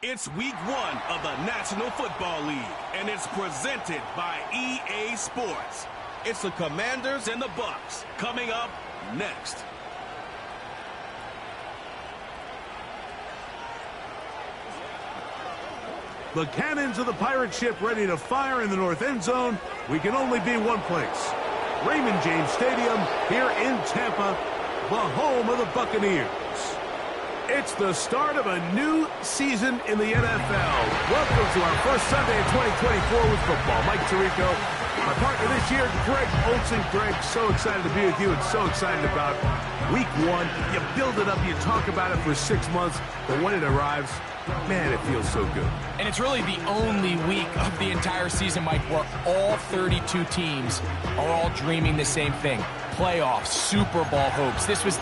It's week 1 of the National Football League, and it's presented by EA Sports. It's the Commanders and the Bucs coming up next. The cannons of the pirate ship ready to fire in the north end zone. We can only be one place. Raymond James Stadium here in Tampa, the home of the Buccaneers. It's the start of a new season in the NFL. Welcome to our first Sunday in 2024 with football. Mike Tirico, my partner this year, Greg Olsen. Greg, so excited to be with you and so excited about week 1. You build it up, you talk about it for 6 months, but when it arrives, man, it feels so good. And it's really the only week of the entire season, Mike, where all 32 teams are all dreaming the same thing. Playoffs, Super Bowl hopes. This was...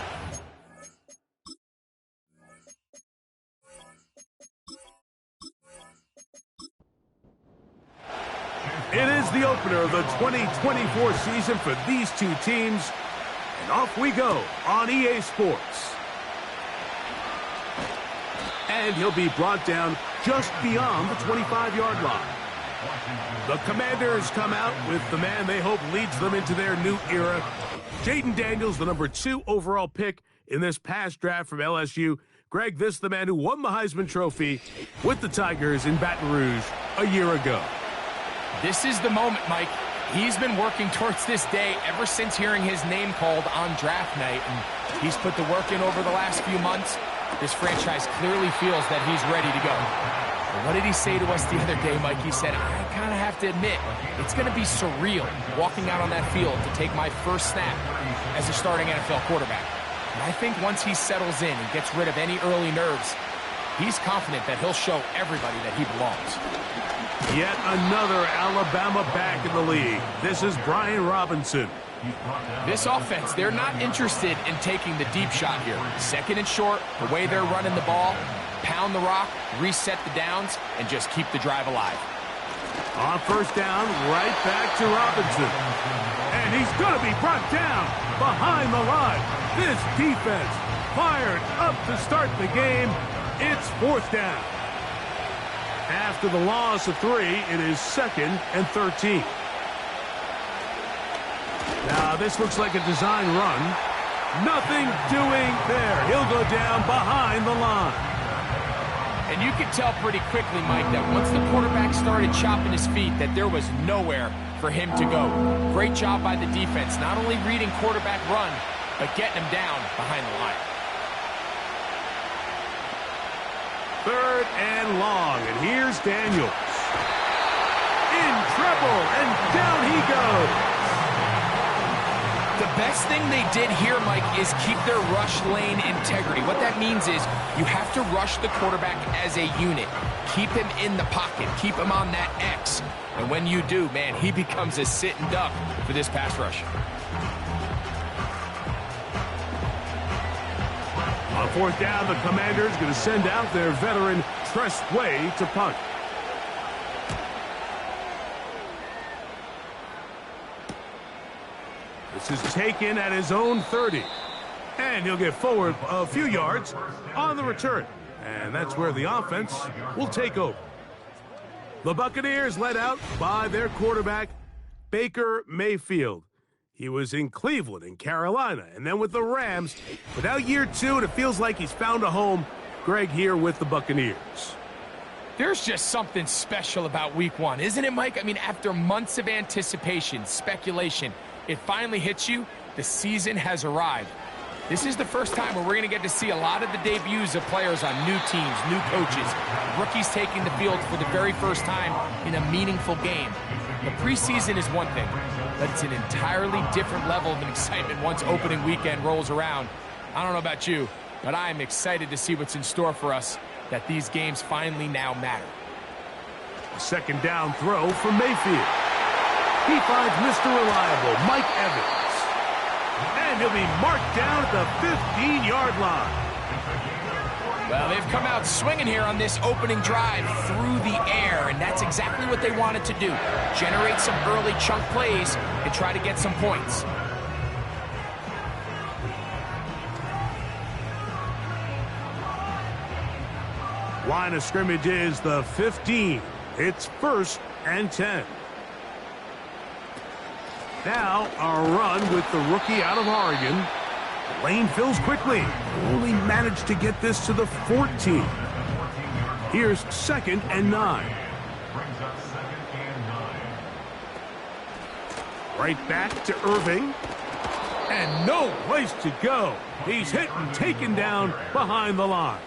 It is the opener of the 2024 season for these two teams. And off we go on EA Sports. And he'll be brought down just beyond the 25-yard line. The Commanders come out with the man they hope leads them into their new era. Jaden Daniels, the number 2 overall pick in this past draft from LSU. Greg, this is the man who won the Heisman Trophy with the Tigers in Baton Rouge a year ago. This is the moment, Mike. He's been working towards this day ever since hearing his name called on draft night, and he's put the work in over the last few months. This franchise clearly feels that he's ready to go. But what did he say to us the other day, Mike? He said, I kind of have to admit, it's going to be surreal walking out on that field to take my first snap as a starting NFL quarterback. And I think once he settles in and gets rid of any early nerves, he's confident that he'll show everybody that he belongs. Yet another Alabama back in the league. This is Brian Robinson. This offense, they're not interested in taking the deep shot here. Second and short, the way they're running the ball, pound the rock, reset the downs, and just keep the drive alive. On first down, right back to Robinson. And he's going to be brought down behind the line. This defense fired up to start the game. It's fourth down. After the loss of 3, it is 2nd and 13. Now, this looks like a design run. Nothing doing there. He'll go down behind the line. And you could tell pretty quickly, Mike, that once the quarterback started chopping his feet, that there was nowhere for him to go. Great job by the defense, not only reading quarterback run, but getting him down behind the line. 3rd and long, and here's Daniels. In trouble, and down he goes. The best thing they did here, Mike, is keep their rush lane integrity. What that means is you have to rush the quarterback as a unit. Keep him in the pocket. Keep him on that X. And when you do, man, he becomes a sitting duck for this pass rush. On fourth down, the Commanders going to send out their veteran Tress Way to punt. This is taken at his own 30. And he'll get forward a few yards on the return. And that's where the offense will take over. The Buccaneers led out by their quarterback, Baker Mayfield. He was in Cleveland and Carolina, and then with the Rams. But now year 2, and it feels like he's found a home. Greg here with the Buccaneers. There's just something special about week 1, isn't it, Mike? I mean, after months of anticipation, speculation, it finally hits you. The season has arrived. This is the first time where we're going to get to see a lot of the debuts of players on new teams, new coaches, rookies taking the field for the very first time in a meaningful game. The preseason is one thing, but it's an entirely different level of excitement once opening weekend rolls around. I don't know about you, but I'm excited to see what's in store for us, that these games finally now matter. A second down throw from Mayfield. He finds Mr. Reliable, Mike Evans. And he'll be marked down at the 15-yard line. Well, they've come out swinging here on this opening drive through the air, and that's exactly what they wanted to do. Generate some early chunk plays and try to get some points. Line of scrimmage is the 15. It's 1st and 10. Now a run with the rookie out of Oregon. Lane fills quickly. Only managed to get this to the 14. Here's 2nd and 9. Right back to Irving. And no place to go. He's hit and taken down behind the line.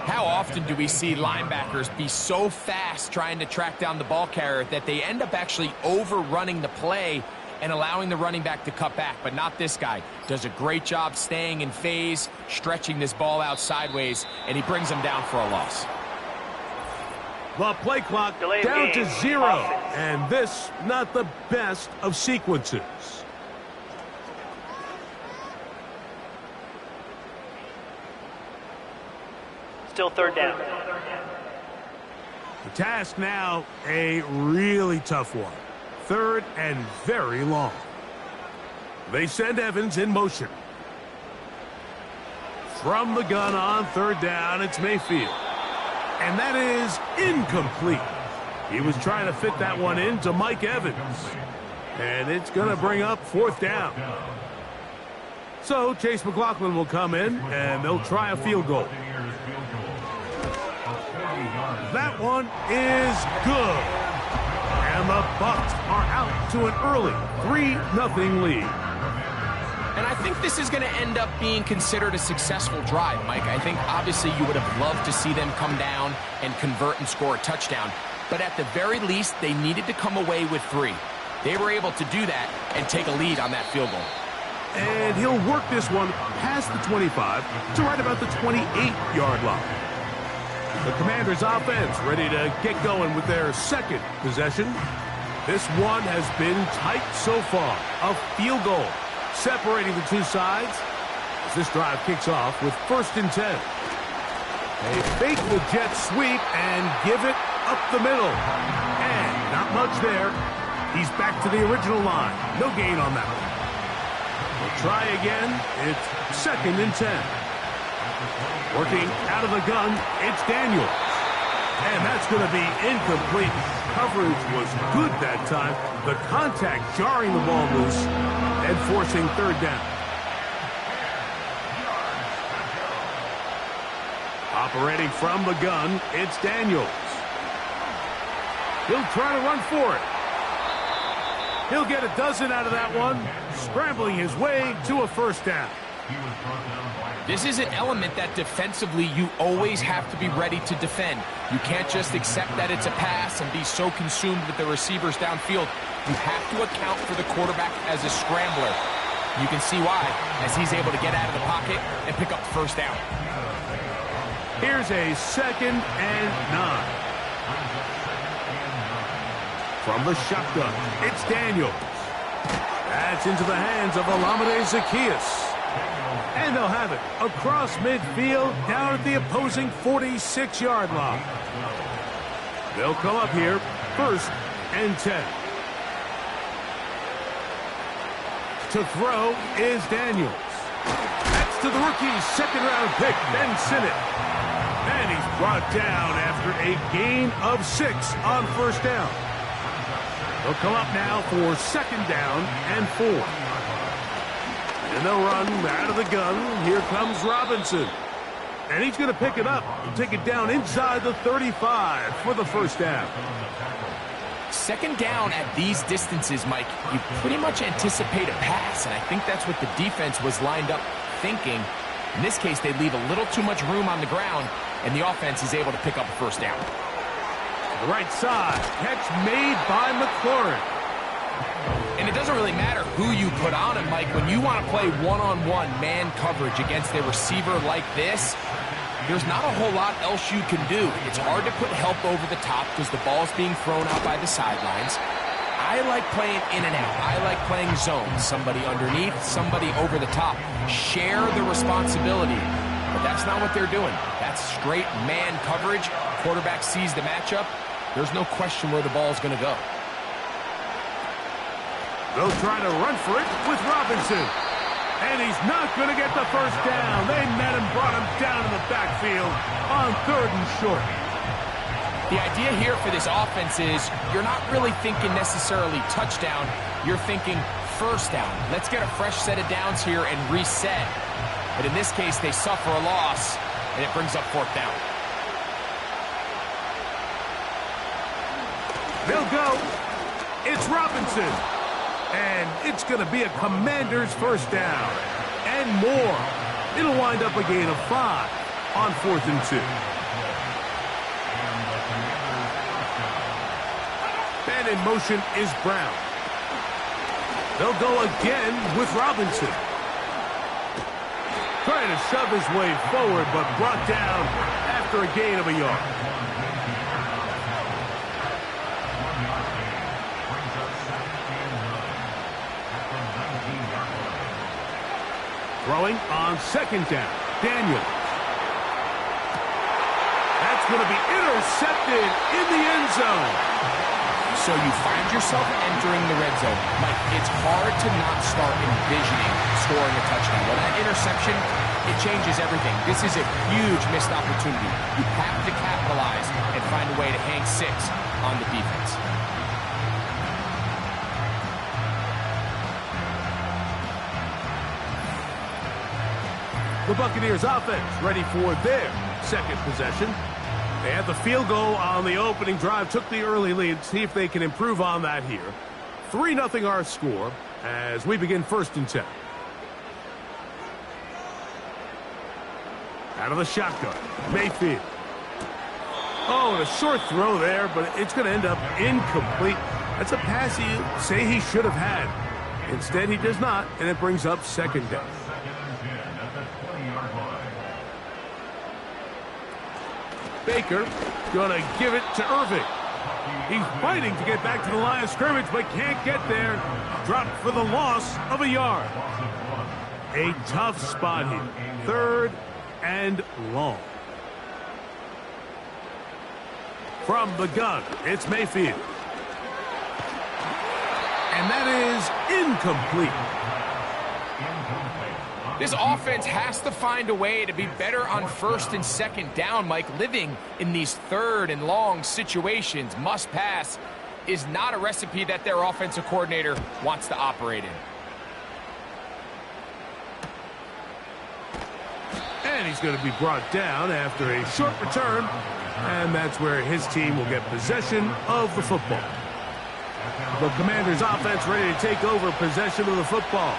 How often do we see linebackers be so fast trying to track down the ball carrier that they end up actually overrunning the play and allowing the running back to cut back? But not this guy. Does a great job staying in phase, stretching this ball out sideways, and he brings them down for a loss. The play clock down to 0. And this, not the best of sequences. Still 3rd down. The task now, a really tough one. 3rd and very long. They send Evans in motion. From the gun on 3rd down, it's Mayfield. And that is incomplete. He was trying to fit that one into Mike Evans. And it's going to bring up 4th down. So Chase McLaughlin will come in, and they'll try a field goal. That one is good. And the Bucs are out to an early 3-0 lead. And I think this is going to end up being considered a successful drive, Mike. I think obviously you would have loved to see them come down and convert and score a touchdown. But at the very least, they needed to come away with 3. They were able to do that and take a lead on that field goal. And he'll work this one past the 25 to right about the 28-yard line. The Commanders' offense ready to get going with their 2nd possession. This one has been tight so far. A field goal separating the two sides as this drive kicks off with 1st and 10. They fake the jet sweep and give it up the middle. And not much there. He's back to the original line. No gain on that one. We'll try again. It's 2nd and 10. Working out of the gun, it's Daniels. And that's going to be incomplete. Coverage was good that time. The contact jarring the ball loose and forcing 3rd down. Operating from the gun, it's Daniels. He'll try to run for it. He'll get a dozen out of that one, scrambling his way to a 1st down. This is an element that defensively you always have to be ready to defend. You can't just accept that it's a pass and be so consumed with the receivers downfield. You have to account for the quarterback as a scrambler. You can see why, as he's able to get out of the pocket and pick up the 1st down. Here's a 2nd and 9. From the shotgun, it's Daniels. That's into the hands of Olamide Zaccheaus. And they'll have it across midfield down at the opposing 46-yard line. They'll come up here 1st and 10. To throw is Daniels. That's to the rookie's 2nd-round pick, Ben Sinnott. And he's brought down after a gain of 6 on 1st down. They'll come up now for 2nd down and 4. And they'll run out of the gun. Here comes Robinson. And he's going to pick it up and take it down inside the 35 for the 1st down. 2nd down at these distances, Mike, you pretty much anticipate a pass, and I think that's what the defense was lined up thinking. In this case, they leave a little too much room on the ground, and the offense is able to pick up a 1st down. The right side, catch made by McLaurin. And it doesn't really matter who you put on him, Mike. When you want to play one-on-one man coverage against a receiver like this, there's not a whole lot else you can do. It's hard to put help over the top because the ball's being thrown out by the sidelines. I like playing in and out. I like playing zone. Somebody underneath, somebody over the top. Share the responsibility. But that's not what they're doing. That's straight man coverage. Quarterback sees the matchup. There's no question where the ball's going to go. They'll try to run for it with Robinson. And he's not going to get the first down. They met him, brought him down in the backfield on 3rd and short. The idea here for this offense is you're not really thinking necessarily touchdown. You're thinking first down. Let's get a fresh set of downs here and reset. But in this case, they suffer a loss, and it brings up 4th down. They'll go. It's Robinson. And it's going to be a Commanders first down. And more. It'll wind up a gain of 5 on 4th and 2. And in motion is Brown. They'll go again with Robinson. Trying to shove his way forward, but brought down after a gain of a yard. Throwing on 2nd down. Daniel. That's going to be intercepted in the end zone. So you find yourself entering the red zone. Mike, it's hard to not start envisioning scoring a touchdown. Well, that interception, it changes everything. This is a huge missed opportunity. You have to capitalize and find a way to hang 6 on the defense. The Buccaneers offense ready for their 2nd possession. They had the field goal on the opening drive, took the early lead. See if they can improve on that here. 3-0 our score as we begin 1st and 10. Out of the shotgun, Mayfield. Oh, and a short throw there, but it's going to end up incomplete. That's a pass you say he should have had. Instead, he does not, and it brings up 2nd down. Baker gonna give it to Irving. He's fighting to get back to the line of scrimmage, but can't get there. Dropped for the loss of a yard. A tough spot here. 3rd and long. From the gun, it's Mayfield. And that is incomplete. This offense has to find a way to be better on 1st and 2nd down, Mike. Living in these 3rd and long situations, must pass, is not a recipe that their offensive coordinator wants to operate in. And he's going to be brought down after a short return. And that's where his team will get possession of the football. The Commanders offense ready to take over possession of the football.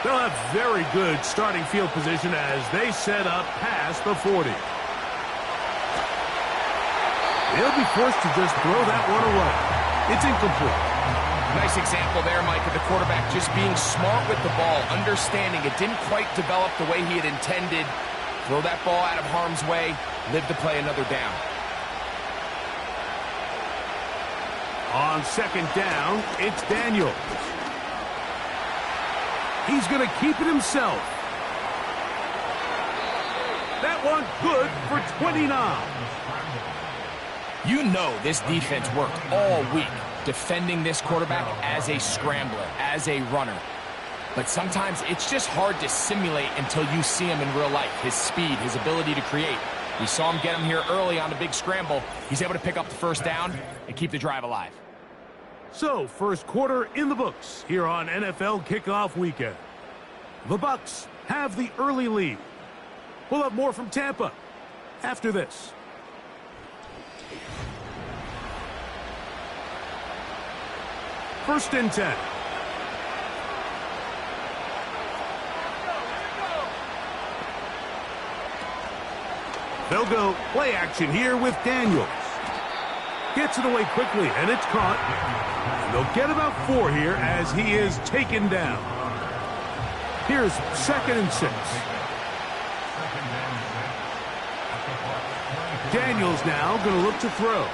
They'll have very good starting field position as they set up past the 40. They'll be forced to just throw that one away. It's incomplete. Nice example there, Mike, of the quarterback just being smart with the ball, understanding it didn't quite develop the way he had intended. Throw that ball out of harm's way, live to play another down. On 2nd down, it's Daniel. He's going to keep it himself. That one good for 29. You know this defense worked all week defending this quarterback as a scrambler, as a runner. But sometimes it's just hard to simulate until you see him in real life. His speed, his ability to create. We saw him get him here early on the big scramble. He's able to pick up the 1st down and keep the drive alive. So, 1st quarter in the books here on NFL Kickoff Weekend. The Bucs have the early lead. We'll have more from Tampa after this. First and 10. They'll go play action here with Daniels. Gets it away quickly, and it's caught. And they'll get about 4 here as he is taken down. Here's 2nd and 6. Daniels now going to look to throw.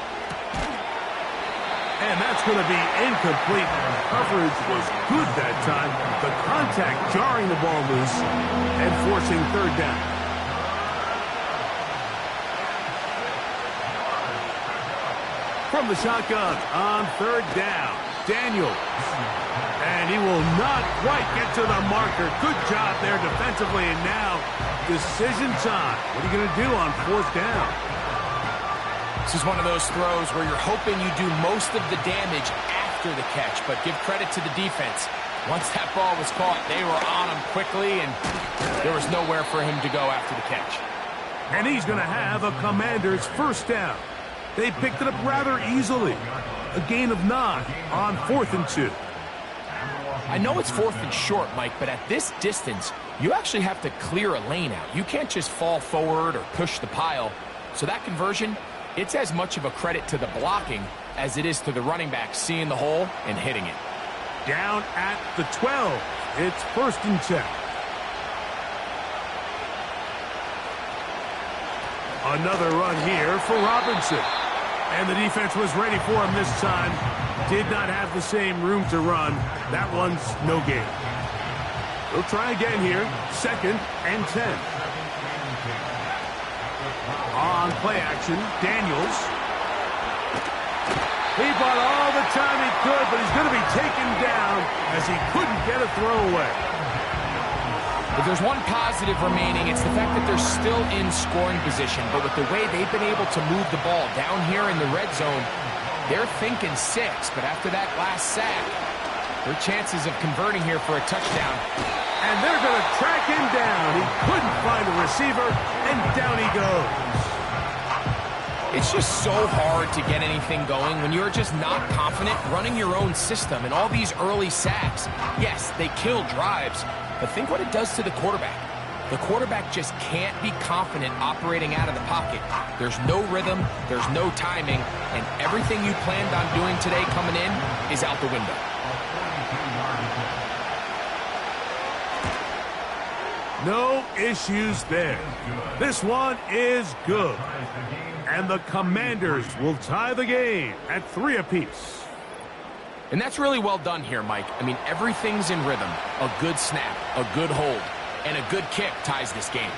And that's going to be incomplete. Coverage was good that time. The contact jarring the ball loose and forcing 3rd down. From the shotgun on 3rd down, Daniels. And he will not quite get to the marker. Good job there defensively. And now, decision time. What are you going to do on fourth down? This is one of those throws where you're hoping you do most of the damage after the catch, but give credit to the defense. Once that ball was caught, they were on him quickly, and there was nowhere for him to go after the catch. And he's going to have a Commanders first down. They picked it up rather easily. A gain of 9 on 4th and 2. I know it's 4th and short, Mike, but at this distance, you actually have to clear a lane out. You can't just fall forward or push the pile. So that conversion, it's as much of a credit to the blocking as it is to the running back seeing the hole and hitting it. Down at the 12. It's 1st and 10. Another run here for Robinson. And the defense was ready for him this time. Did not have the same room to run. That one's no gain. We'll try again here. 2nd and 10. On play action, Daniels. He bought all the time he could, but he's going to be taken down as he couldn't get a throwaway. If there's one positive remaining, it's the fact that they're still in scoring position. But with the way they've been able to move the ball down here in the red zone, they're thinking 6. But after that last sack, their chances of converting here for a touchdown. And they're going to track him down. He couldn't find a receiver, and down he goes. It's just so hard to get anything going when you're just not confident running your own system. And all these early sacks, yes, they kill drives, but think what it does to the quarterback. The quarterback just can't be confident operating out of the pocket. There's no rhythm, there's no timing, and everything you planned on doing today coming in is out the window. No issues there. This one is good. And the Commanders will tie the game at 3 apiece. And that's really well done here, Mike. I mean, everything's in rhythm. A good snap, a good hold, and a good kick ties this game.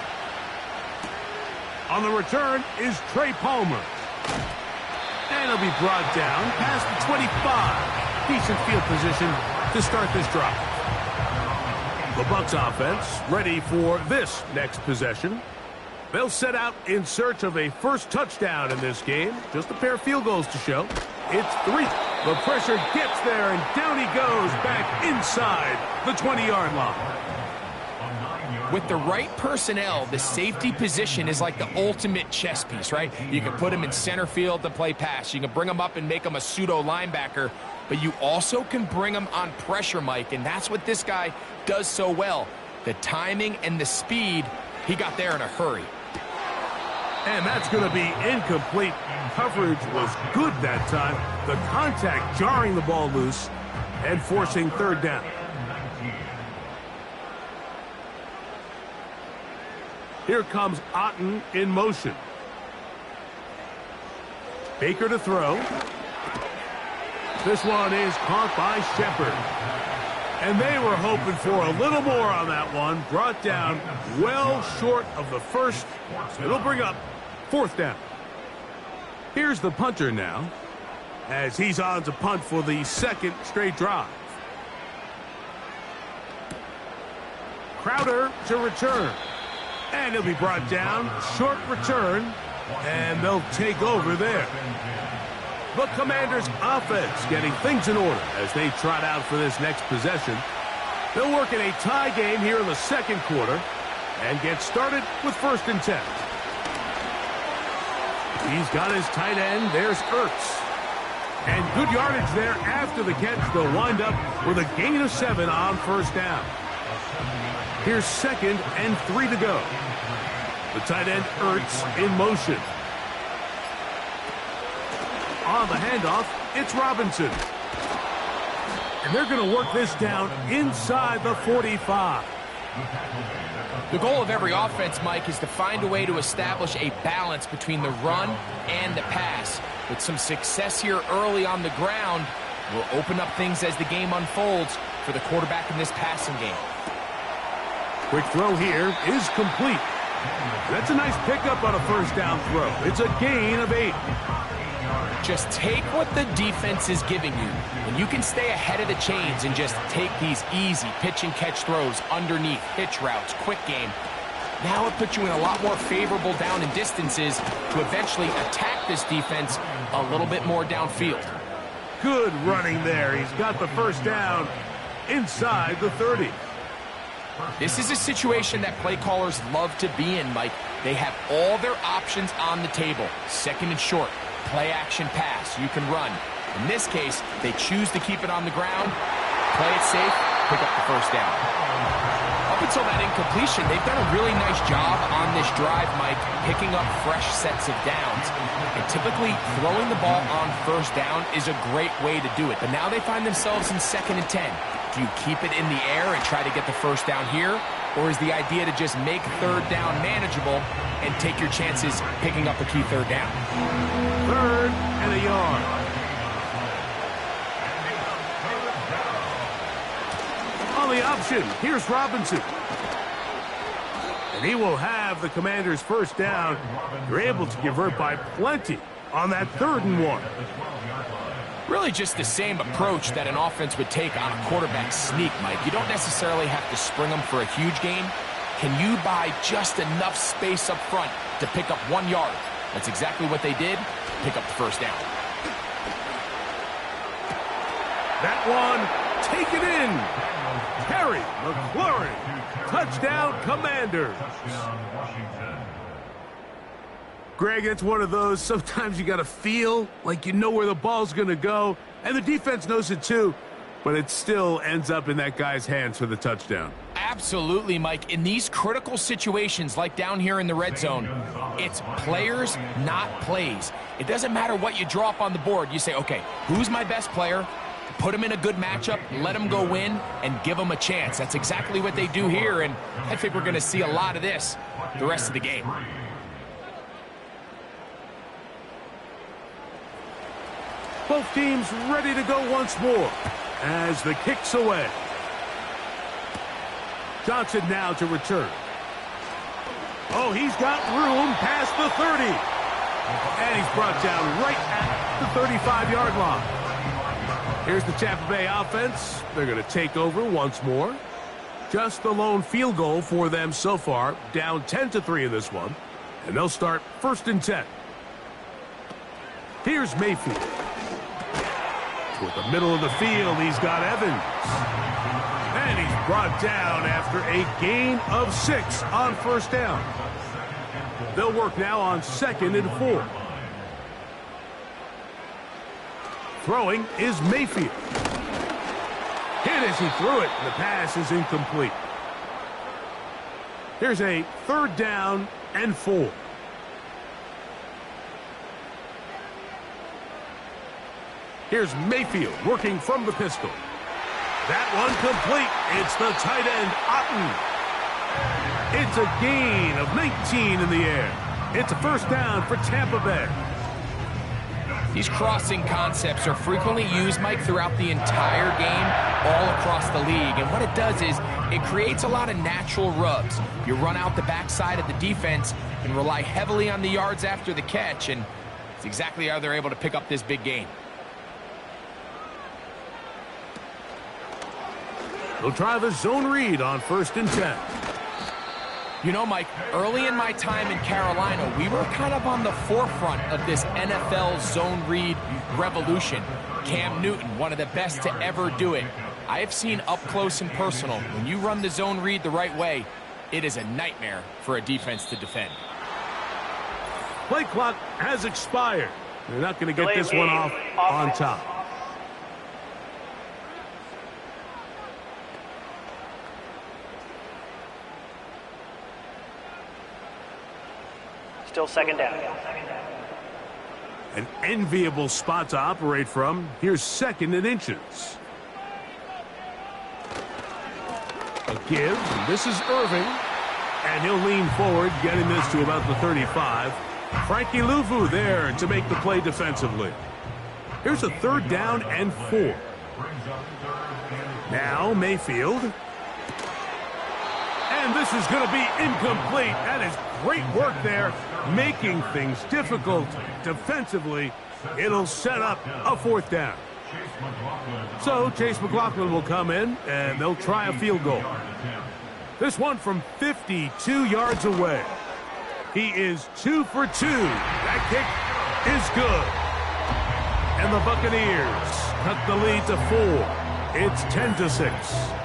On the return is Trey Palmer. And he'll be brought down past the 25. Decent field position to start this drive. The Bucs offense ready for this next possession. They'll set out in search of a first touchdown in this game. Just a pair of field goals to show. It's 3. The pressure gets there, and down he goes back inside the 20-yard line. With the right personnel, the safety position is like the ultimate chess piece, right? You can put him in center field to play pass. You can bring him up and make him a pseudo linebacker, but you also can bring him on pressure, Mike, and that's what this guy does so well. The timing and the speed, he got there in a hurry. And that's going to be incomplete. Coverage was good that time. The contact jarring the ball loose and forcing 3rd down. Here comes Otten in motion. Baker to throw. This one is caught by Shepard. And they were hoping for a little more on that one. Brought down well short of the first. So it'll bring up 4th down. Here's the punter now, as he's on to punt for the 2nd straight drive. Crowder to return. And he'll be brought down. Short return. And they'll take over there. The Commanders' offense getting things in order as they trot out for this next possession. They'll work in a tie game here in the 2nd quarter and get started with 1st and 10. He's got his tight end. There's Ertz. And good yardage there after the catch. They'll wind up with a gain of 7 on 1st down. Here's 2nd and 3 to go. The tight end Ertz in motion. On the handoff, it's Robinson. And they're going to work this down inside the 45. The goal of every offense, Mike, is to find a way to establish a balance between the run and the pass. With some success here early on the ground, will open up things as the game unfolds for the quarterback in this passing game. Quick throw here is complete. That's a nice pickup on a 1st down throw. It's a gain of 8. Just take what the defense is giving you. And you can stay ahead of the chains and just take these easy pitch and catch throws underneath, hitch routes, quick game. Now it puts you in a lot more favorable down and distances to eventually attack this defense a little bit more downfield. Good running there. He's got the first down inside the 30. This is a situation that play callers love to be in, Mike. They have all their options on the table. Second and short, play action pass, you can run. In this case, they choose to keep it on the ground, play it safe, pick up the first down. Up until that incompletion, they've done a really nice job on this drive, Mike, picking up fresh sets of downs. And typically, throwing the ball on first down is a great way to do it. But now they find themselves in 2nd and 10. Do you keep it in the air and try to get the first down here? Or is the idea to just make third down manageable and take your chances picking up a key third down? 3rd and a yard. On the option, here's Robinson. And he will have the Commanders' first down. They're able to convert by plenty on that 3rd and 1. Really just the same approach that an offense would take on a quarterback sneak, Mike. You don't necessarily have to spring them for a huge gain. Can you buy just enough space up front to pick up 1 yard? That's exactly what they did. Pick up the first down. That one, take it in. Terry McLaurin, touchdown Commanders. Greg, it's one of those, sometimes you got to feel like you know where the ball's going to go, and the defense knows it too, but it still ends up in that guy's hands for the touchdown. Absolutely, Mike. In these critical situations, like down here in the red zone, it's players, not plays. It doesn't matter what you draw up on the board. You say, okay, who's my best player? Put him in a good matchup, let him go win, and give him a chance. That's exactly what they do here, and I think we're going to see a lot of this the rest of the game. Both teams ready to go once more as the kick's away. Johnson now to return. Oh, he's got room past the 30. And he's brought down right at the 35-yard line. Here's the Tampa Bay offense. They're going to take over once more. Just the lone field goal for them so far. Down 10-3 in this one. And they'll start 1st and 10. Here's Mayfield. Toward the middle of the field, he's got Evans. And he's brought down after a gain of 6 on 1st down. They'll work now on 2nd and 4. Throwing is Mayfield. Hit as he threw it. The pass is incomplete. Here's a 3rd down and 4. Here's Mayfield working from the pistol. That one complete. It's the tight end, Otten. It's a gain of 19 in the air. It's a 1st down for Tampa Bay. These crossing concepts are frequently used, Mike, throughout the entire game, all across the league. And what it does is it creates a lot of natural rubs. You run out the backside of the defense and rely heavily on the yards after the catch, and it's exactly how they're able to pick up this big gain. They'll try the zone read on 1st and 10. You know, Mike, early in my time in Carolina, we were kind of on the forefront of this NFL zone read revolution. Cam Newton, one of the best to ever do it. I have seen up close and personal, when you run the zone read the right way, it is a nightmare for a defense to defend. Play clock has expired. They're not going to get this one off on top. Still 2nd down. An enviable spot to operate from. Here's 2nd and inches. A give. This is Irving. And he'll lean forward, getting this to about the 35. Frankie Luvu there to make the play defensively. Here's a 3rd down and 4. Now Mayfield. And this is going to be incomplete. That is great work there, making things difficult defensively It'll set up a 4th down. So Chase McLaughlin will come in, and they'll try a field goal. This one from 52 yards away. He is 2 for 2. That kick is good. And the Buccaneers cut the lead to 4. It's 10-6.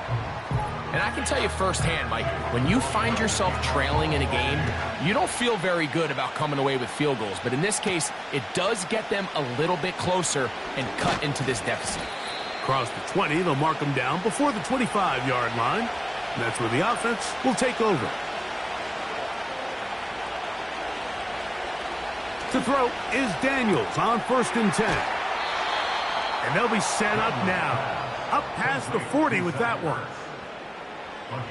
And I can tell you firsthand, Mike, when you find yourself trailing in a game, you don't feel very good about coming away with field goals. But in this case, it does get them a little bit closer and cut into this deficit. Across the 20, they'll mark them down before the 25-yard line. And that's where the offense will take over. To throw is Daniels on 1st and 10. And they'll be set up now. Up past the 40 with that one.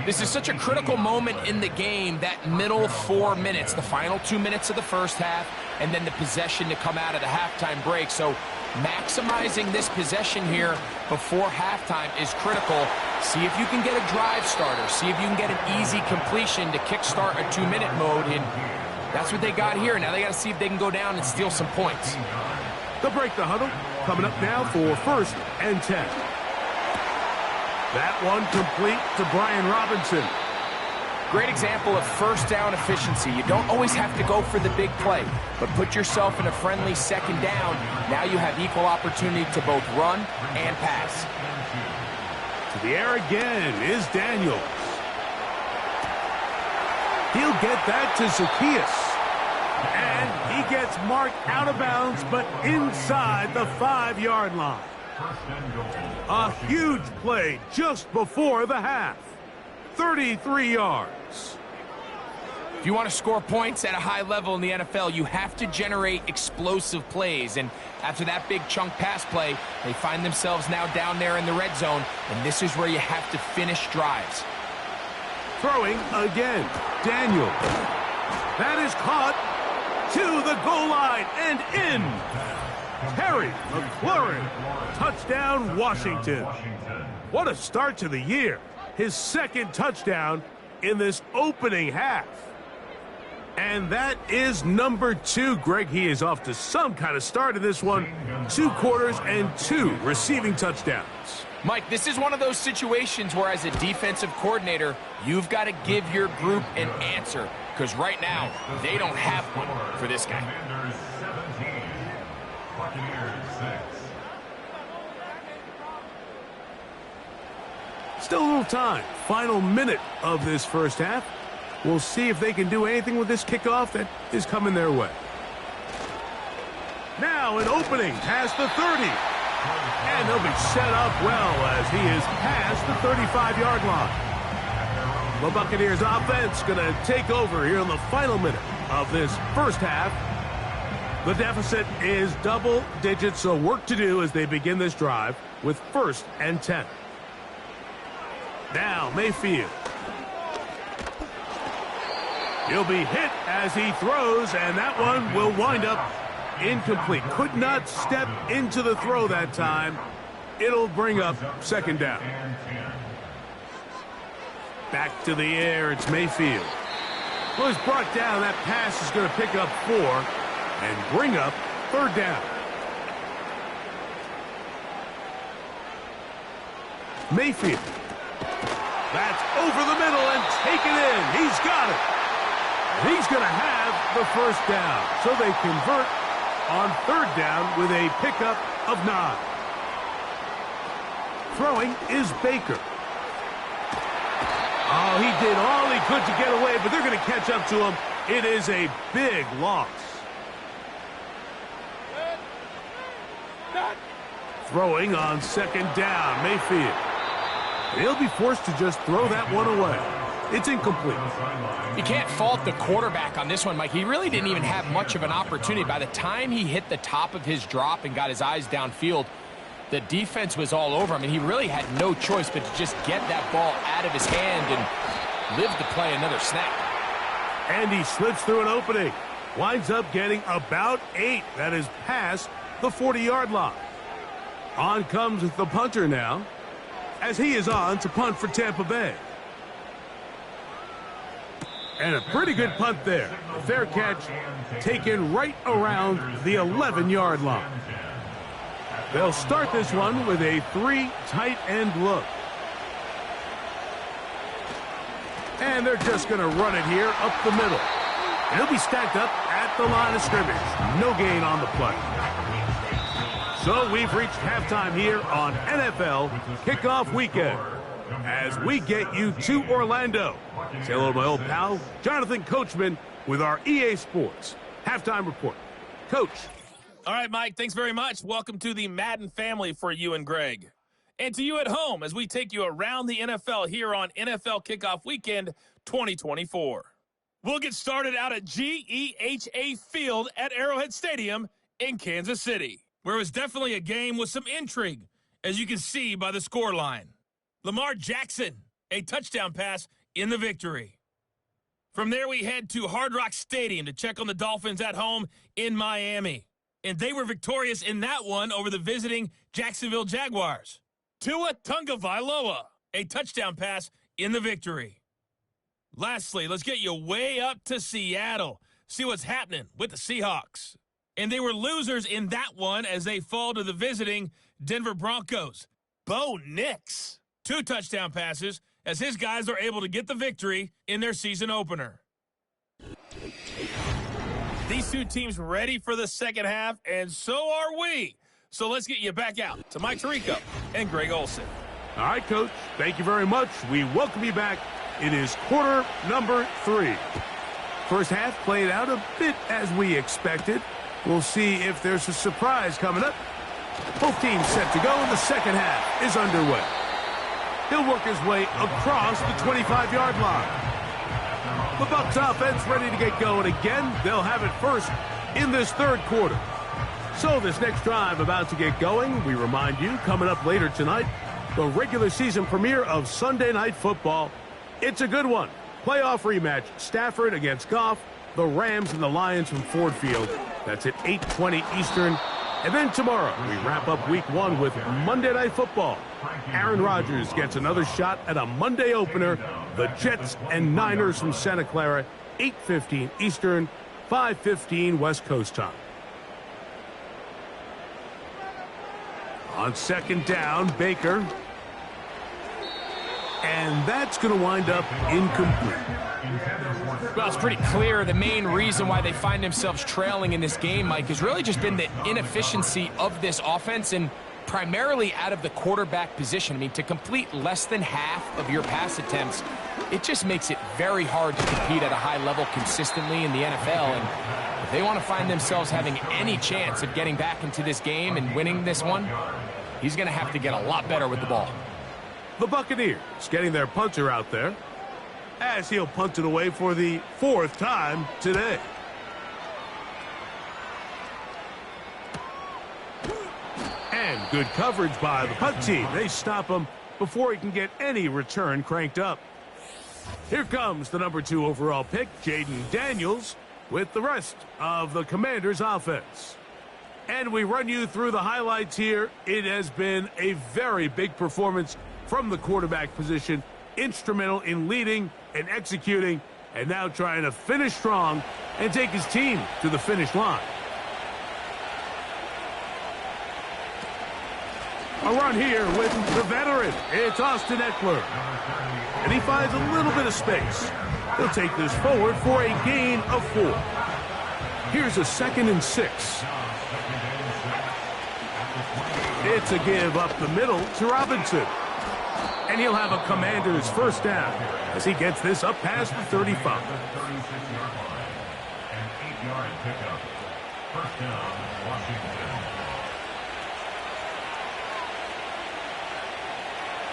This is such a critical moment in the game, that middle 4 minutes, the final 2 minutes of the first half, and then the possession to come out of the halftime break. So maximizing this possession here before halftime is critical. See if you can get a drive starter. See if you can get an easy completion to kickstart a 2-minute mode. And that's what they got here. Now they got to see if they can go down and steal some points. They'll break the huddle. Coming up now for 1st and 10. That one complete to Brian Robinson. Great example of first down efficiency. You don't always have to go for the big play, but put yourself in a friendly 2nd down. Now you have equal opportunity to both run and pass. To the air again is Daniels. He'll get that to Zacchaeus. And he gets marked out of bounds, but inside the 5-yard line. A huge play just before the half. 33 yards. If you want to score points at a high level in the NFL, you have to generate explosive plays. And after that big chunk pass play, they find themselves now down there in the red zone. And this is where you have to finish drives. Throwing again. Daniel. That is caught to the goal line and in. Terry McLaurin. Touchdown, Washington. What a start to the year. His 2nd touchdown in this opening half. And that is number 2. Greg, he is off to some kind of start in this one. 2 quarters and 2 receiving touchdowns. Mike, this is one of those situations where as a defensive coordinator, you've got to give your group an answer. Because right now, they don't have one for this guy. Still a little time. Final minute of this first half. We'll see if they can do anything with this kickoff that is coming their way. Now an opening past the 30. And they'll be set up well as he is past the 35-yard line. The Buccaneers offense going to take over here in the final minute of this first half. The deficit is double digits, so work to do as they begin this drive with 1st and 10. Now Mayfield. He'll be hit as he throws, and that one will wind up incomplete. Could not step into the throw that time. It'll bring up 2nd down. Back to the air, it's Mayfield. Well, he's brought down. That pass is going to pick up 4 and bring up 3rd down. Mayfield. That's over the middle and taken in. He's got it. He's going to have the 1st down. So they convert on 3rd down with a pickup of 9. Throwing is Baker. Oh, he did all he could to get away, but they're going to catch up to him. It is a big loss. Throwing on 2nd down, Mayfield. He'll be forced to just throw that one away. It's incomplete. You can't fault the quarterback on this one, Mike. He really didn't even have much of an opportunity. By the time he hit the top of his drop and got his eyes downfield, the defense was all over him, and he really had no choice but to just get that ball out of his hand and live to play another snap. And he slips through an opening. Winds up getting about 8. That is past the 40-yard line. On comes the punter now, as he is on to punt for Tampa Bay. And a pretty good punt there. A fair catch taken right around the 11-yard line. They'll start this one with a 3 tight end look. And they're just going to run it here up the middle. And he'll be stacked up at the line of scrimmage. No gain on the play. So we've reached halftime here on NFL Kickoff Weekend as we get you to Orlando. Say hello to my old pal, Jonathan Coachman, with our EA Sports Halftime Report. Coach. All right, Mike, thanks very much. Welcome to the Madden family for you and Greg. And to you at home as we take you around the NFL here on NFL Kickoff Weekend 2024. We'll get started out at GEHA Field at Arrowhead Stadium in Kansas City, where it was definitely a game with some intrigue, as you can see by the scoreline. Lamar Jackson, a touchdown pass in the victory. From there, we head to Hard Rock Stadium to check on the Dolphins at home in Miami. And they were victorious in that one over the visiting Jacksonville Jaguars. Tua Tagovailoa, a touchdown pass in the victory. Lastly, let's get you way up to Seattle. See what's happening with the Seahawks. And they were losers in that one as they fall to the visiting Denver Broncos. Bo Nix, 2 touchdown passes as his guys are able to get the victory in their season opener. These two teams ready for the second half, and so are we. So let's get you back out to Mike Tirico and Greg Olson. All right, Coach. Thank you very much. We welcome you back. It is quarter number 3. First half played out a bit as we expected. We'll see if there's a surprise coming up. Both teams set to go, and the second half is underway. He'll work his way across the 25-yard line. The Bucs offense ready to get going again. They'll have it first in this third quarter. So this next drive about to get going, we remind you, coming up later tonight, the regular season premiere of Sunday Night Football. It's a good one. Playoff rematch, Stafford against Goff, the Rams and the Lions from Ford Field. That's at 8:20 Eastern. And then tomorrow, we wrap up week 1 with Monday Night Football. Aaron Rodgers gets another shot at a Monday opener. The Jets and Niners from Santa Clara, 8:15 Eastern, 5:15 West Coast time. On second down, Baker. And that's going to wind up incomplete. Well, it's pretty clear the main reason why they find themselves trailing in this game, Mike, has really just been the inefficiency of this offense and primarily out of the quarterback position. I mean, to complete less than half of your pass attempts, it just makes it very hard to compete at a high level consistently in the NFL. And if they want to find themselves having any chance of getting back into this game and winning this one, he's going to have to get a lot better with the ball. The Buccaneers getting their punter out there as he'll punt it away for the 4th time today. And good coverage by the punt team. They stop him before he can get any return cranked up. Here comes the number 2 overall pick, Jaden Daniels, with the rest of the Commanders' offense. And we run you through the highlights here. It has been a very big performance from the quarterback position, instrumental in leading and executing, and now trying to finish strong and take his team to the finish line. A run here with the veteran. It's Austin Eckler. And he finds a little bit of space. He'll take this forward for a gain of 4. Here's a 2nd and 6. It's a give up the middle to Robinson. And he'll have a Commander's first down as he gets this up past the 35.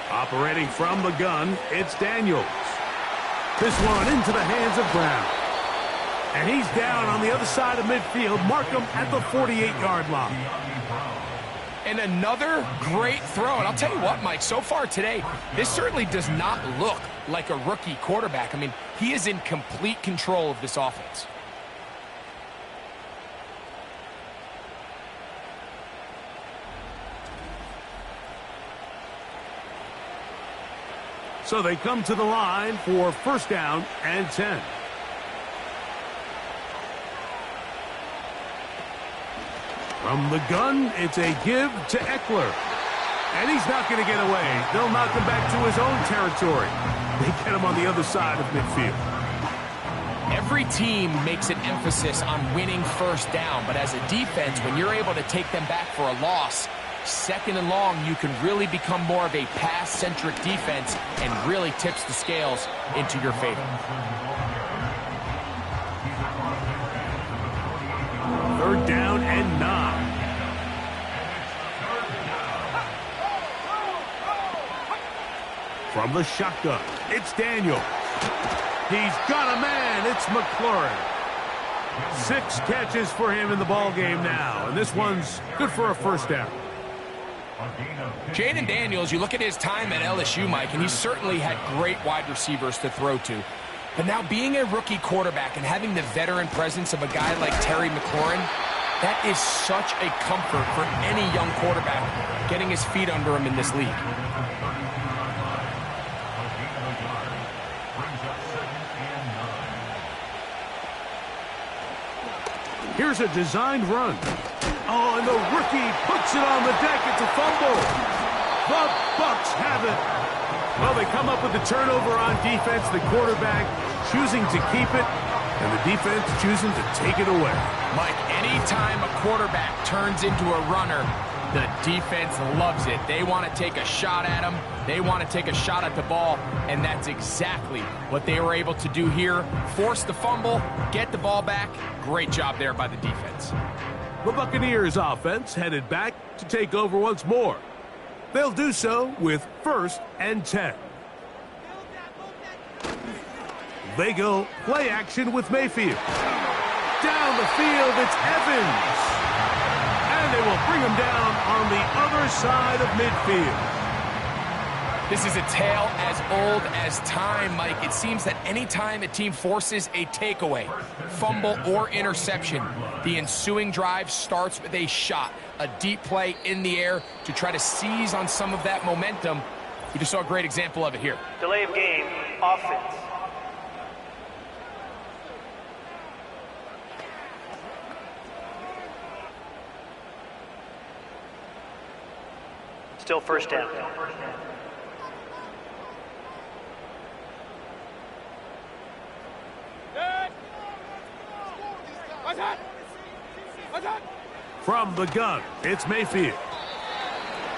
Operating from the gun, it's Daniels. This one into the hands of Brown. And he's down on the other side of midfield. Mark him at the 48-yard line. And another great throw. And I'll tell you what, Mike, so far today, this certainly does not look like a rookie quarterback. I mean, he is in complete control of this offense. So they come to the line for first down and 10. From the gun, it's a give to Eckler. And he's not going to get away. They'll knock him back to his own territory. They get him on the other side of midfield. Every team makes an emphasis on winning first down, but as a defense, when you're able to take them back for a loss, second and long, you can really become more of a pass-centric defense and really tips the scales into your favor. Third down and 9. From the shotgun, it's Daniel. He's got a man. It's McLaurin. 6 catches for him in the ball game now, and this one's good for a first down. Jaden Daniels, you look at his time at LSU, Mike, and he certainly had great wide receivers to throw to. But now being a rookie quarterback and having the veteran presence of a guy like Terry McLaurin, that is such a comfort for any young quarterback getting his feet under him in this league. Here's a designed run. Oh, and the rookie puts it on the deck. It's a fumble. The Bucs have it. Well, they come up with the turnover on defense. The quarterback choosing to keep it, and the defense choosing to take it away. Mike, anytime a quarterback turns into a runner, the defense loves it. They want to take a shot at him. They want to take a shot at the ball, and that's exactly what they were able to do here. Force the fumble, get the ball back. Great job there by the defense. The Buccaneers offense headed back to take over once more. They'll do so with 1st and 10. They go play action with Mayfield. Down the field, it's Evans. And they will bring him down on the other side of midfield. This is a tale as old as time, Mike. It seems that any time a team forces a takeaway, fumble, or interception, the ensuing drive starts with a shot, a deep play in the air to try to seize on some of that momentum. We just saw a great example of it here. Delay of game, offense. Still first down. From the gun, it's Mayfield.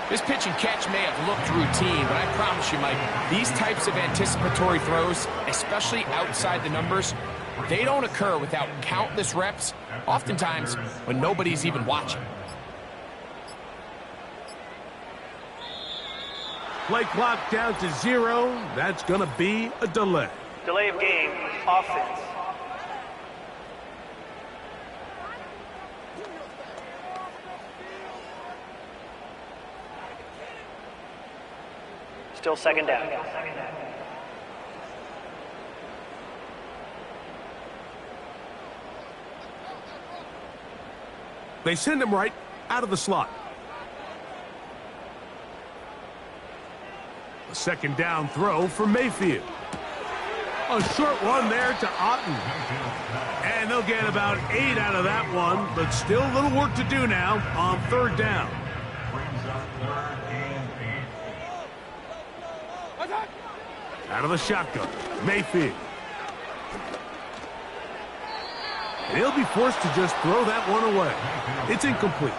This pitch and catch may have looked routine, but I promise you, Mike, these types of anticipatory throws, especially outside the numbers, they don't occur without countless reps, oftentimes when nobody's even watching. Play clock down to 0. That's going to be a delay. Delay of game, offense. Still second down. They send him right out of the slot. A second down throw for Mayfield. A short one there to Otten. And they'll get about 8 out of that one, but still a little work to do now on 3rd down. Out of the shotgun, Mayfield. And he'll be forced to just throw that one away. It's incomplete.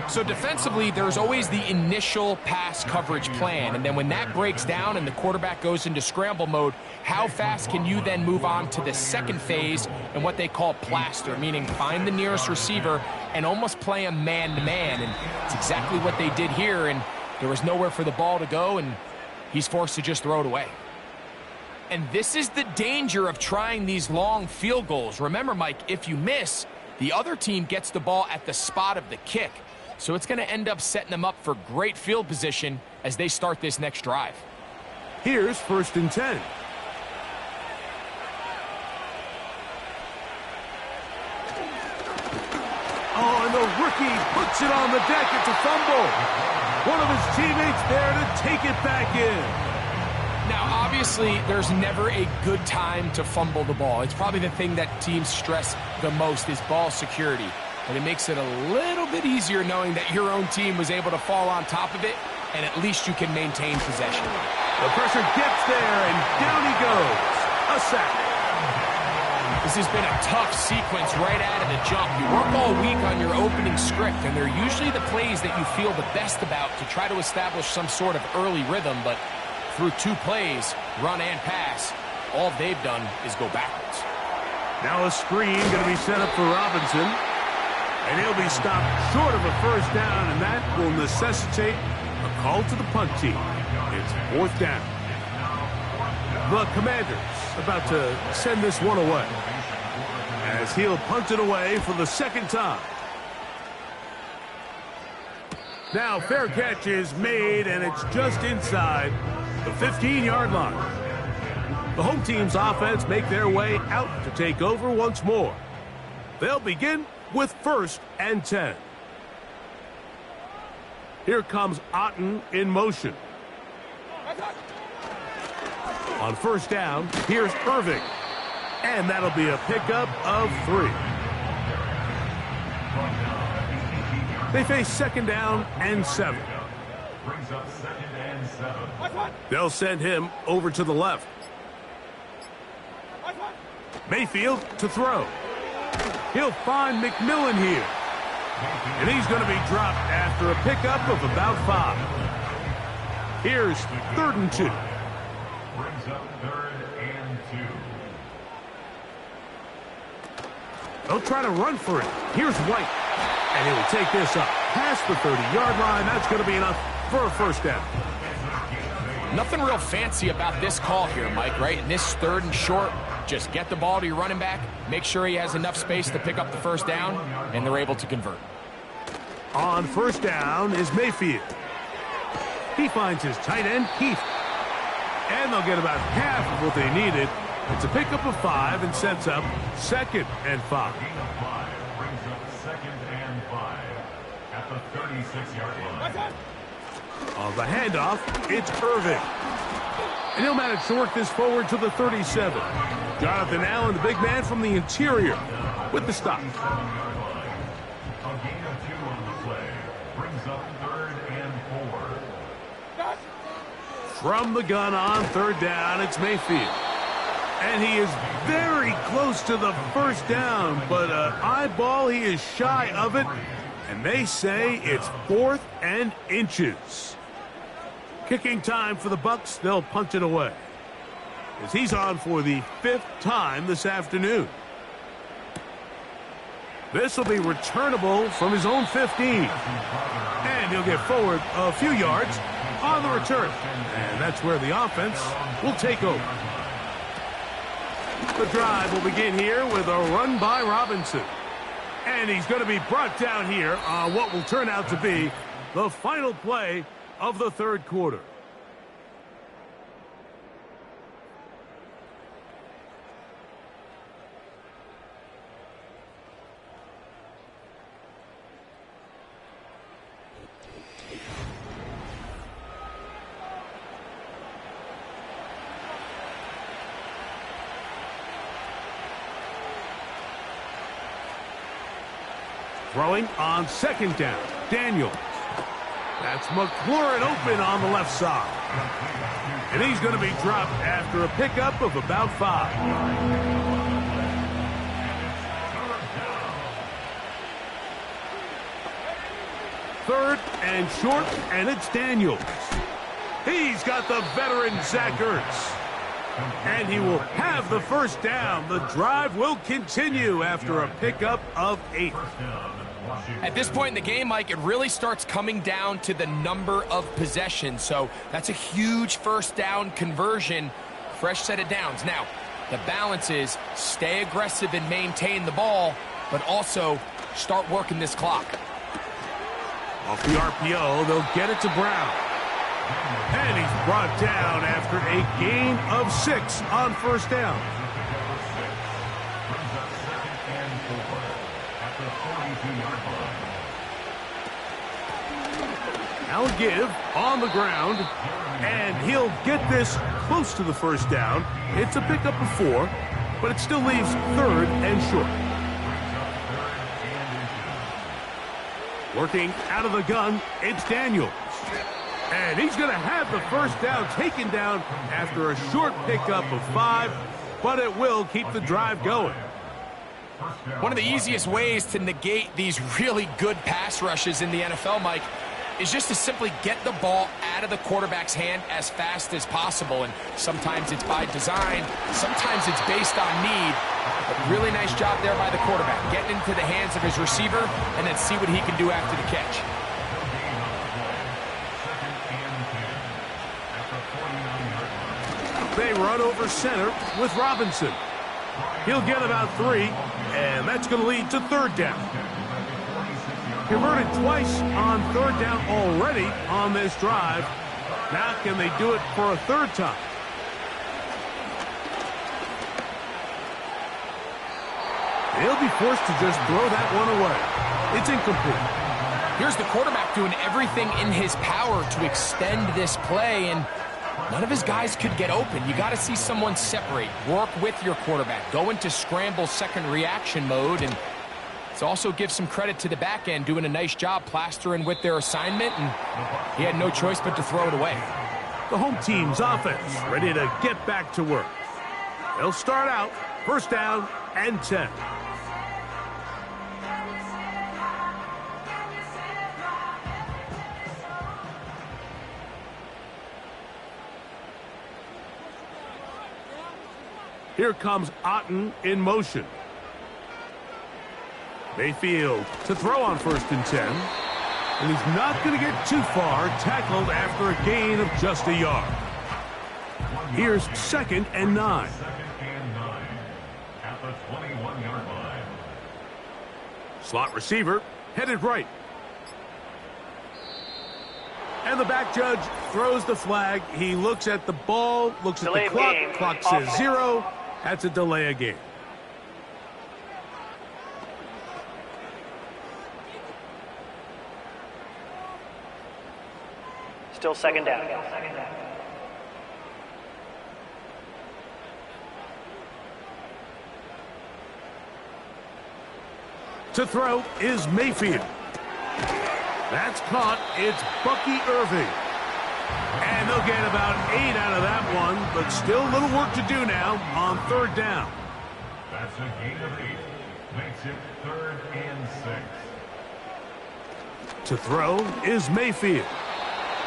So defensively, there's always the initial pass coverage plan, and then when that breaks down and the quarterback goes into scramble mode, how fast can you then move on to the second phase and what they call plaster, meaning find the nearest receiver and almost play a man-to-man, and it's exactly what they did here, and there was nowhere for the ball to go, and he's forced to just throw it away. And this is the danger of trying these long field goals. Remember, Mike, if you miss, the other team gets the ball at the spot of the kick. So it's going to end up setting them up for great field position as they start this next drive. Here's 1st and 10. Oh, and the rookie puts it on the deck. It's a fumble. One of his teammates there to take it back in. Now, obviously, there's never a good time to fumble the ball. It's probably the thing that teams stress the most is ball security. but it makes it a little bit easier knowing that your own team was able to fall on top of it, and at least you can maintain possession. The pressure gets there, and down he goes. A sack. This has been a tough sequence right out of the jump. You work all week on your opening script, and they're usually the plays that you feel the best about to try to establish some sort of early rhythm, but through 2 plays, run and pass, all they've done is go backwards. Now a screen going to be set up for Robinson, and he'll be stopped short of a first down, and that will necessitate a call to the punt team. It's 4th down. The Commanders about to send this one away, as he'll punt it away for the 2nd time. Now fair catch is made, and it's just inside the 15-yard line. The home team's offense make their way out to take over once more. They'll begin with 1st and 10. Here comes Otten in motion. On 1st down, here's Irving. And that'll be a pickup of 3. They face 2nd down and 7. They'll send him over to the left. Mayfield to throw. He'll find McMillan here. And he's going to be dropped after a pickup of about 5. Here's 3rd and 2. Brings up 3rd and 2. They'll try to run for it. Here's White. And he will take this up past the 30-yard line. That's going to be enough for a first down. Nothing real fancy about this call here, Mike, right? In this 3rd and short, just get the ball to your running back, make sure he has enough space to pick up the first down, and they're able to convert. On 1st down is Mayfield. He finds his tight end, Keith. And they'll get about half of what they needed. It's a pickup of 5 and sets up 2nd and 5. Brings up 2nd and 5 at the 36-yard line. On the handoff, it's Irving. And he'll manage to work this forward to the 37. Jonathan Allen, the big man from the interior, with the stop. A gain of 2 on the play. Brings up 3rd and 4. From the gun on 3rd down, it's Mayfield. And he is very close to the first down, but eyeball, he is shy of it. And they say it's 4th and inches. Kicking time for the Bucs. They'll punt it away, as he's on for the 5th time this afternoon. This will be returnable from his own 15. And he'll get forward a few yards on the return. And that's where the offense will take over. The drive will begin here with a run by Robinson. And he's going to be brought down here on what will turn out to be the final play of the 3rd quarter. Throwing on 2nd down, Daniels. That's McLaurin open on the left side. And he's going to be dropped after a pickup of about 5. 3rd and short, and it's Daniels. He's got the veteran Zach Ertz. And he will have the first down. The drive will continue after a pickup of 8. At this point in the game, Mike, it really starts coming down to the number of possessions. So that's a huge first down conversion. Fresh set of downs. Now, the balance is stay aggressive and maintain the ball, but also start working this clock. Off the RPO, they'll get it to Brown. And he's brought down after a gain of 6 on first down. Now give on the ground, and he'll get this close to the first down. It's a pickup of 4, but it still leaves 3rd and short. Working out of the gun, it's Daniels. And he's going to have the first down taken down after a short pickup of 5, but it will keep the drive going. One of the easiest ways to negate these really good pass rushes in the NFL, Mike, is just to simply get the ball out of the quarterback's hand as fast as possible. And sometimes it's by design, sometimes it's based on need. But really nice job there by the quarterback, getting into the hands of his receiver and then see what he can do after the catch. They run over center with Robinson. He'll get about 3, and that's going to lead to third down. Converted twice on third down already on this drive. Now can they do it for a third time? They'll be forced to just throw that one away. It's incomplete. Here's the quarterback doing everything in his power to extend this play, and none of his guys could get open. You got to see someone separate, work with your quarterback, go into scramble second reaction mode, and it also gives some credit to the back end doing a nice job plastering with their assignment, and he had no choice but to throw it away. The home team's offense ready to get back to work. They'll start out first down and 10. Here comes Otten in motion. Mayfield to throw on first and 10. And he's not going to get too far, tackled after a gain of just a yard. Here's second and 9. At the 21-yard line. Slot receiver headed right. And the back judge throws the flag. He looks at the ball, looks at the clock. Clock says 0. That's a delay of game. Still second down. To throw is Mayfield. That's caught. It's Bucky Irving. And they'll get about 8 out of that one, but still a little work to do now on third down. That's a gain of 8. Makes it 3rd and 6. To throw is Mayfield.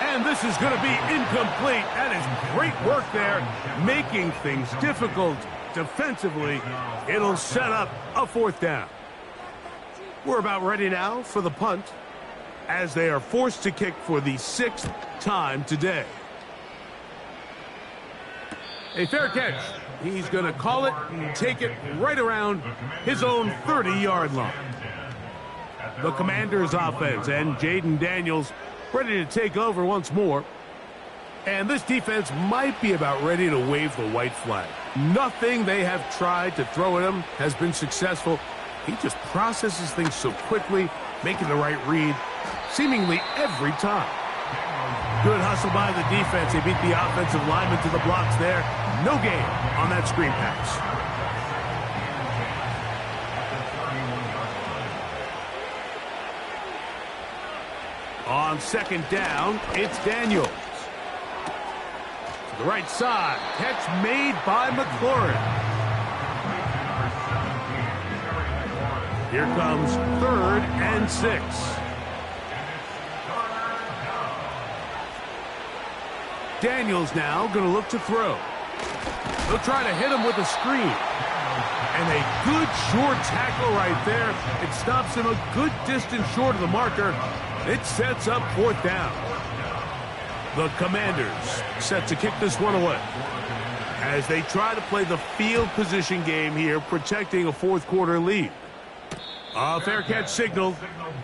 And this is going to be incomplete. That is great work there, making things difficult defensively. It'll set up a fourth down. We're about ready now for the punt, as they are forced to kick for the 6th time today. A fair catch. He's going to call it and take it right around his own 30-yard line. The Commanders' offense and Jaden Daniels ready to take over once more. And this defense might be about ready to wave the white flag. Nothing they have tried to throw at him has been successful. He just processes things so quickly, making the right read seemingly every time. Good hustle by the defense. They beat the offensive lineman to the blocks there. No gain on that screen pass. On second down, it's Daniels. To the right side. Catch made by McLaurin. Here comes 3rd and 6. Daniels now going to look to throw. They'll try to hit him with a screen. And a good short tackle right there. It stops him a good distance short of the marker. It sets up fourth down. The Commanders set to kick this one away as they try to play the field position game here, protecting a fourth quarter lead. A fair catch signaled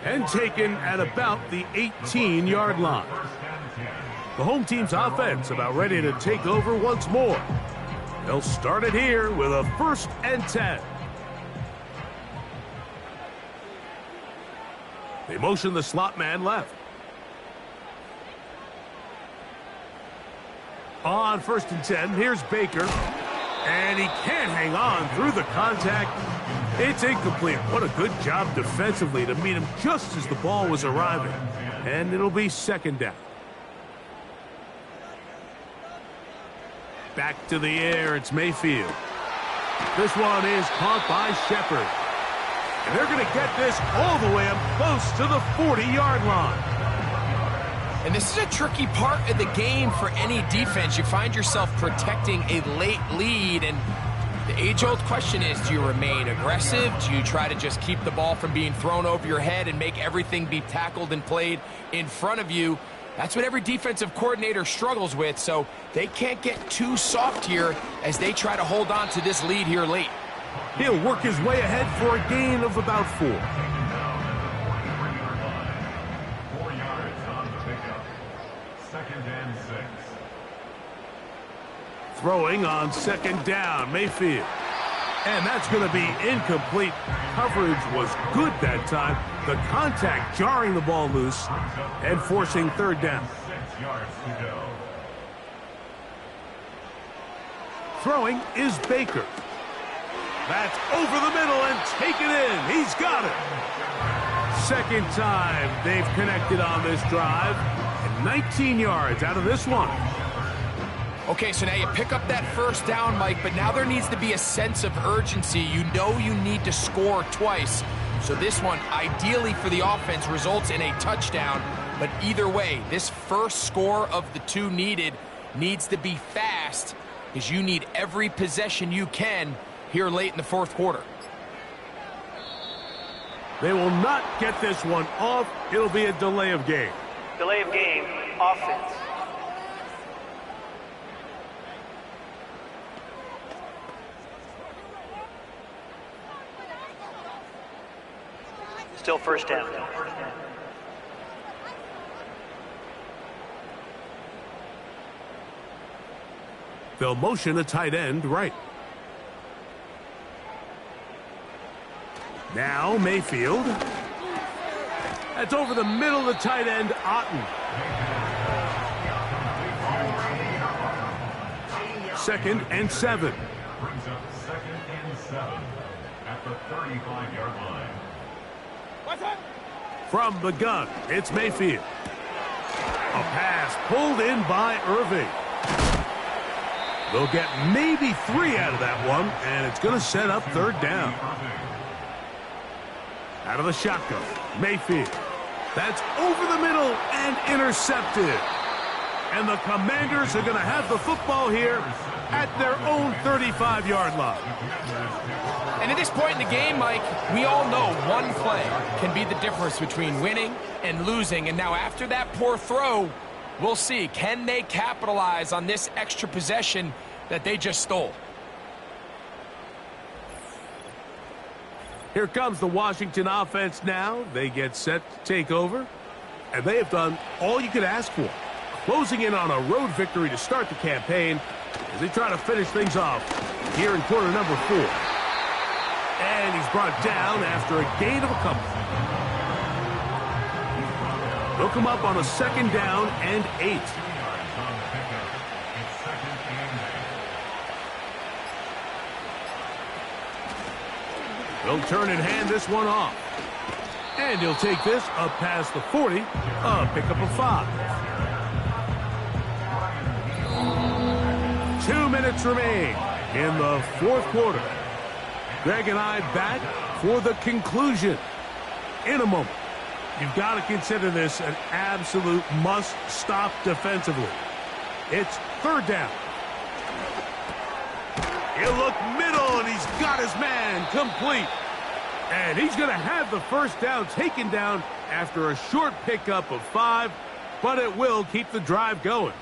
and taken at about the 18-yard line. The home team's offense about ready to take over once more. They'll start it here with a 1st and 10. They motion the slot man left. On 1st and 10, here's Baker. And he can't hang on through the contact. It's incomplete. What a good job defensively to meet him just as the ball was arriving. And it'll be second down. Back to the air, it's Mayfield. This one is caught by Shepard. And they're going to get this all the way up close to the 40-yard line. And this is a tricky part of the game for any defense. You find yourself protecting a late lead, and the age-old question is, do you remain aggressive? Do you try to just keep the ball from being thrown over your head and make everything be tackled and played in front of you? That's what every defensive coordinator struggles with, so they can't get too soft here as they try to hold on to this lead here late. He'll work his way ahead for a gain of about 4. 4 yards on the pickup. 2nd and 6. Throwing on second down, Mayfield. And that's going to be incomplete. Coverage was good that time. The contact jarring the ball loose and forcing third down. 6 yards to go. Throwing is Baker. That's over the middle and taken in. He's got it. Second time they've connected on this drive. And 19 yards out of this one. Okay, so now you pick up that first down, Mike, but now there needs to be a sense of urgency. You know you need to score twice. So this one, ideally for the offense, results in a touchdown. But either way, this first score of the 2 needed needs to be fast, because you need every possession you can here late in the 4th quarter. They will not get this one off. It'll be a delay of game. Delay of game, offense. Still first down. They'll motion a tight end right. Now Mayfield. That's over the middle of the tight end, Otten. 2nd and 7. Brings up 2nd and 7 at the 35-yard line. From the gun, it's Mayfield. A pass pulled in by Irving. They'll get maybe 3 out of that one, and it's going to set up third down. Out of the shotgun, Mayfield. That's over the middle and intercepted. And the Commanders are going to have the football here at their own 35-yard line. And at this point in the game, Mike, we all know one play can be the difference between winning and losing. And now after that poor throw, we'll see, can they capitalize on this extra possession that they just stole? Here comes the Washington offense now. They get set to take over. And they have done all you could ask for. Closing in on a road victory to start the campaign as they try to finish things off here in quarter number 4. And he's brought down after a gain of a couple. They'll come up on a 2nd down and 8. They'll turn and hand this one off. And he'll take this up past the 40, a pickup of 5. 2 minutes remain in the 4th quarter. Greg and I back for the conclusion in a moment. You've got to consider this an absolute must-stop defensively. It's third down. He'll look middle, and he's got his man complete. And he's going to have the first down taken down after a short pickup of 5, but it will keep the drive going.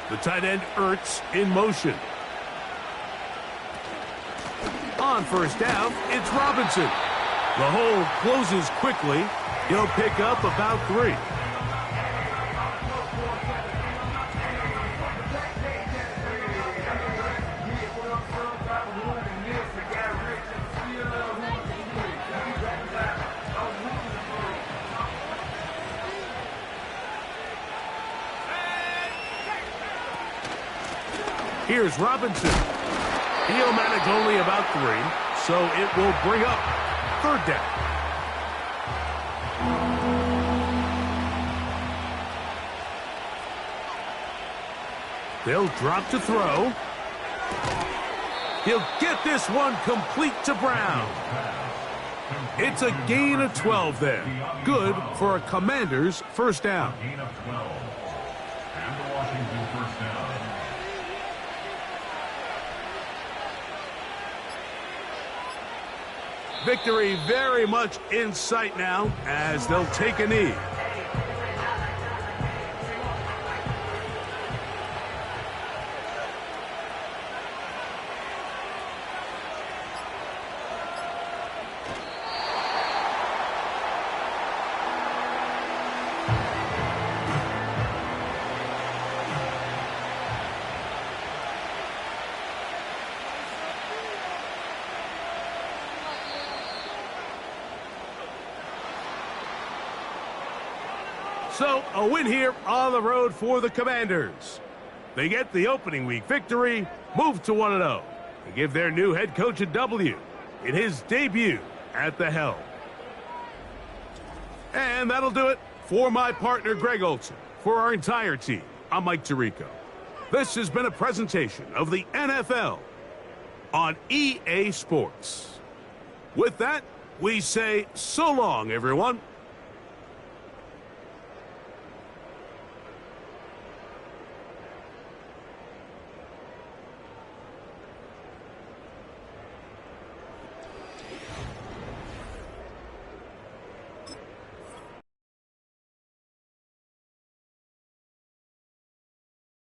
The tight end Ertz in motion. On first down, it's Robinson. The hole closes quickly. He'll pick up about 3. Here's Robinson. He'll manage only about 3, so it will bring up 3rd down. They'll drop to throw. He'll get this one complete to Brown. It's a gain of 12 there. Good for a Commanders' 1st down. Gain of 12. And the Washington 1st down. Victory very much in sight now as they'll take a knee. So, a win here on the road for the Commanders. They get the opening week victory, move to 1-0, and give their new head coach a W in his debut at the helm. And that'll do it for my partner, Greg Olson. For our entire team, I'm Mike Tirico. This has been a presentation of the NFL on EA Sports. With that, we say so long, everyone.